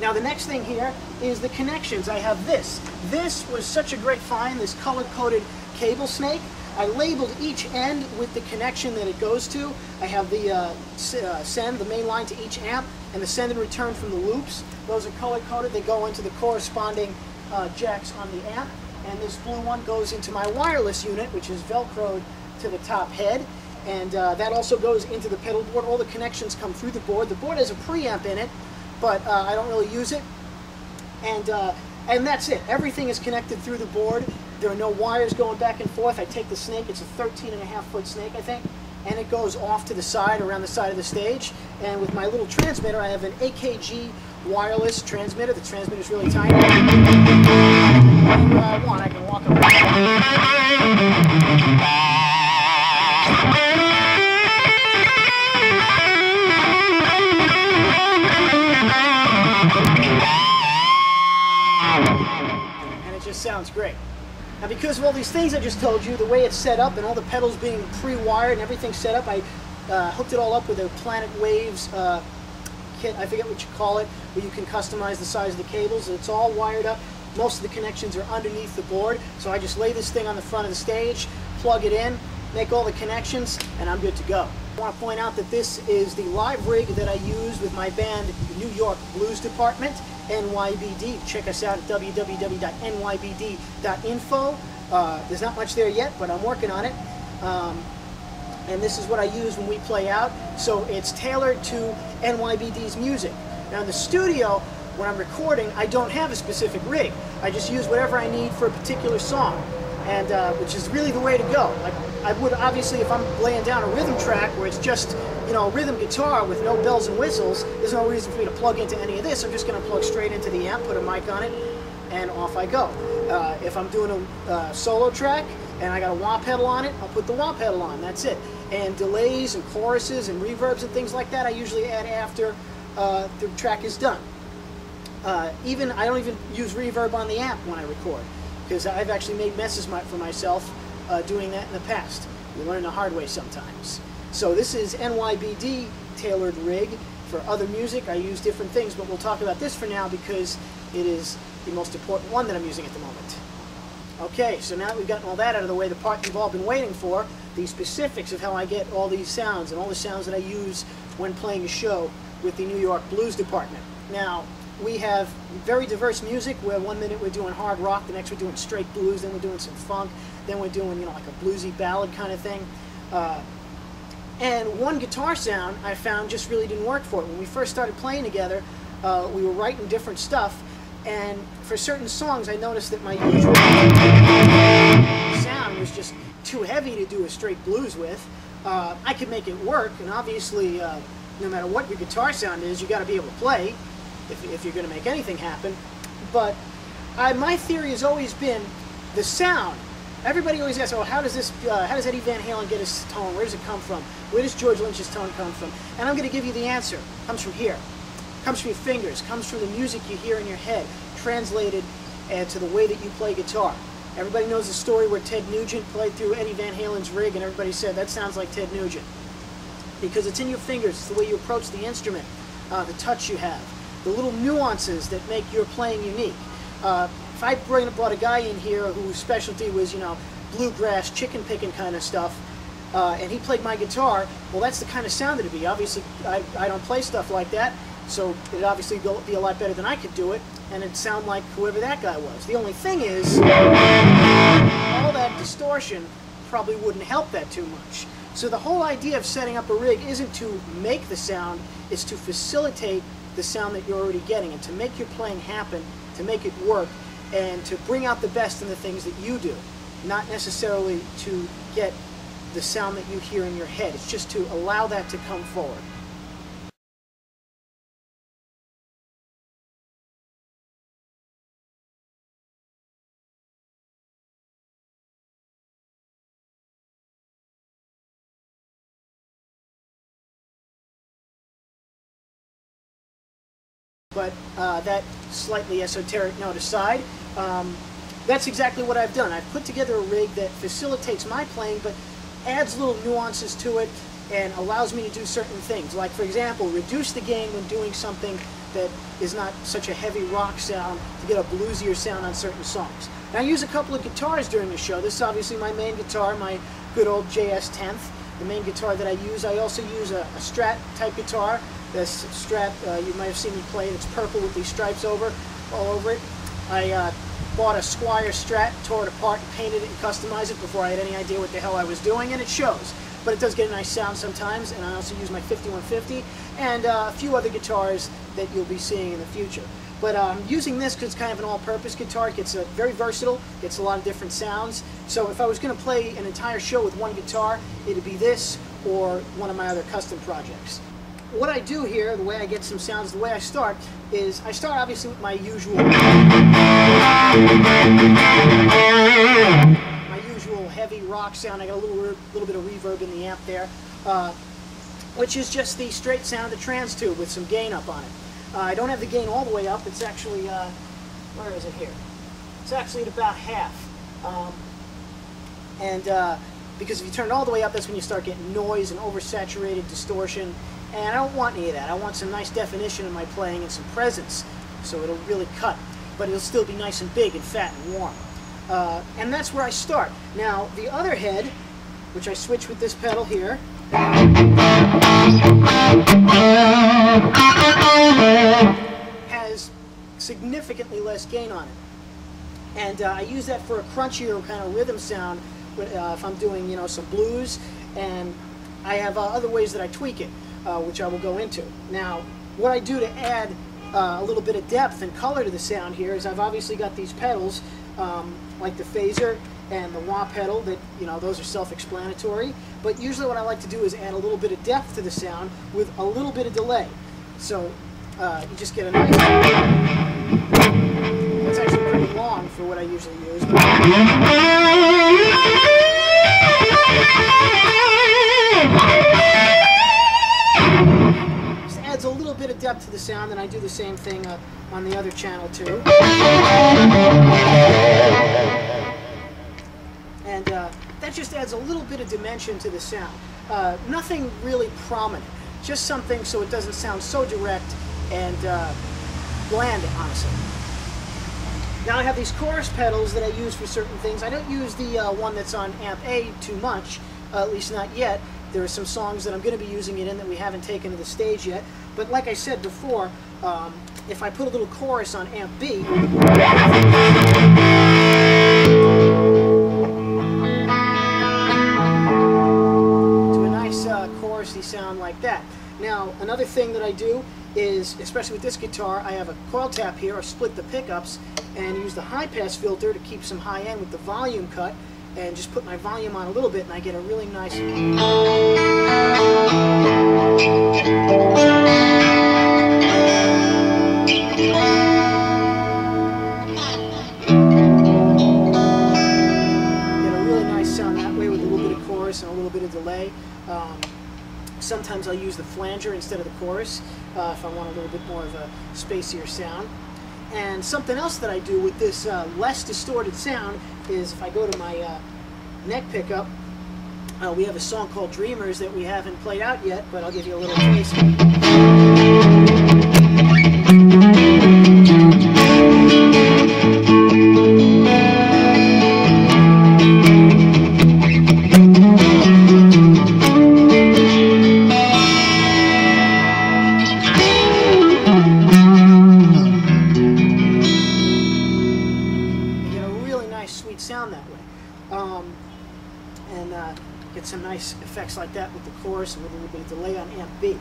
Now the next thing here is the connections. I have this. This was such a great find, this color-coded cable snake. I labeled each end with the connection that it goes to. I have the send, the main line to each amp, and the send and return from the loops. Those are color-coded. They go into the corresponding jacks on the amp. And this blue one goes into my wireless unit, which is Velcroed to the top head. And that also goes into the pedal board. All the connections come through the board. The board has a preamp in it, but I don't really use it. And that's it. Everything is connected through the board. There are no wires going back and forth. I take the snake. It's a 13.5-foot snake, I think. And it goes off to the side, around the side of the stage. And with my little transmitter, I have an AKG wireless transmitter. The transmitter is really tiny. Anywhere I want, I can walk around. And it just sounds great. Now, because of all these things I just told you, the way it's set up and all the pedals being pre-wired and everything set up, I hooked it all up with a Planet Waves kit, I forget what you call it, where you can customize the size of the cables. It's all wired up. Most of the connections are underneath the board, so I just lay this thing on the front of the stage, plug it in, make all the connections, and I'm good to go. I want to point out that this is the live rig that I use with my band, New York Blues Department, NYBD. Check us out at www.nybd.info. There's not much there yet, but I'm working on it. And this is what I use when we play out. So it's tailored to NYBD's music. Now in the studio, when I'm recording, I don't have a specific rig. I just use whatever I need for a particular song, and which is really the way to go. Like I would obviously, if I'm laying down a rhythm track where it's just, you know, a rhythm guitar with no bells and whistles, there's no reason for me to plug into any of this. I'm just going to plug straight into the amp, put a mic on it, and off I go. If I'm doing a solo track and I got a wah pedal on it, I'll put the wah pedal on. That's it. And delays and choruses and reverbs and things like that, I usually add after the track is done. I don't even use reverb on the amp when I record, because I've actually made messes for myself doing that in the past. You learn the hard way sometimes. So this is NYBD tailored rig. For other music, I use different things, but we'll talk about this for now because it is the most important one that I'm using at the moment. Okay, so now that we've gotten all that out of the way, the part you've all been waiting for, the specifics of how I get all these sounds and all the sounds that I use when playing a show with the New York Blues Department. Now, we have very diverse music where one minute we're doing hard rock, the next we're doing straight blues, then we're doing some funk, then we're doing, you know, like a bluesy ballad kind of thing. And one guitar sound I found just really didn't work for it. When we first started playing together, we were writing different stuff, and for certain songs I noticed that my usual sound was just too heavy to do a straight blues with. I could make it work, and obviously no matter what your guitar sound is, you got to be able to play if you're going to make anything happen. But my theory has always been the sound. Everybody always asks, oh, how does Eddie Van Halen get his tone? Where does it come from? Where does George Lynch's tone come from? And I'm going to give you the answer. It comes from here. It comes from your fingers. It comes from the music you hear in your head, translated to the way that you play guitar. Everybody knows the story where Ted Nugent played through Eddie Van Halen's rig, and everybody said, that sounds like Ted Nugent. Because it's in your fingers. It's the way you approach the instrument, the touch you have, the little nuances that make your playing unique. If I brought a guy in here whose specialty was, you know, bluegrass, chicken picking kind of stuff, and he played my guitar, well, that's the kind of sound it'd be. Obviously, I don't play stuff like that, so it'd obviously be a lot better than I could do it, and it'd sound like whoever that guy was. The only thing is, all that distortion probably wouldn't help that too much. So the whole idea of setting up a rig isn't to make the sound, it's to facilitate the sound that you're already getting, and to make your playing happen, to make it work, and to bring out the best in the things that you do, not necessarily to get the sound that you hear in your head. It's just to allow that to come forward. But that slightly esoteric note aside, that's exactly what I've done. I've put together a rig that facilitates my playing, but adds little nuances to it and allows me to do certain things. Like, for example, reduce the gain when doing something that is not such a heavy rock sound to get a bluesier sound on certain songs. Now, I use a couple of guitars during the show. This is obviously my main guitar, my good old JS 10th, the main guitar that I use. I also use a Strat type guitar. This Strat, you might have seen me play it. It's purple with these stripes all over it. I bought a Squire Strat, tore it apart, and painted it and customized it before I had any idea what the hell I was doing, and it shows. But it does get a nice sound sometimes, and I also use my 5150 and a few other guitars that you'll be seeing in the future. But I'm using this because it's kind of an all-purpose guitar. It gets very versatile, gets a lot of different sounds. So if I was going to play an entire show with one guitar, it would be this or one of my other custom projects. What I do here, the way I get some sounds, the way I start, is I start obviously with my usual heavy rock sound. I got a little bit of reverb in the amp there, which is just the straight sound of the trans tube with some gain up on it. I don't have the gain all the way up. It's actually, where is it here? It's actually at about half. Because if you turn it all the way up, that's when you start getting noise and oversaturated distortion. And I don't want any of that. I want some nice definition in my playing and some presence, so it'll really cut. But it'll still be nice and big and fat and warm. And that's where I start. Now, the other head, which I switch with this pedal here, has significantly less gain on it. And I use that for a crunchier kind of rhythm sound if I'm doing, you know, some blues. And I have other ways that I tweak it, which I will go into. Now, what I do to add a little bit of depth and color to the sound here is I've obviously got these pedals, like the phaser and the wah pedal, that, you know, those are self-explanatory. But usually what I like to do is add a little bit of depth to the sound with a little bit of delay. So you just get a nice... It's actually pretty long for what I usually use. Just adds a little bit of depth to the sound, and I do the same thing on the other channel too. And that just adds a little bit of dimension to the sound. Nothing really prominent, just something so it doesn't sound so direct and bland, honestly. Now I have these chorus pedals that I use for certain things. I don't use the one that's on amp A too much, at least not yet. There are some songs that I'm going to be using it in that we haven't taken to the stage yet. But like I said before, if I put a little chorus on amp B, chorusy sound like that. Now, another thing that I do is, especially with this guitar, I have a coil tap here. I split the pickups and use the high pass filter to keep some high end with the volume cut, and just put my volume on a little bit, and I get a really nice... sound that way with a little bit of chorus and a little bit of delay. Sometimes I'll use the flanger instead of the chorus if I want a little bit more of a spacier sound. And something else that I do with this less distorted sound is if I go to my neck pickup, we have a song called Dreamers that we haven't played out yet, but I'll give you a little taste. Sound that way, and get some nice effects like that with the chorus and with a little bit of delay on amp B.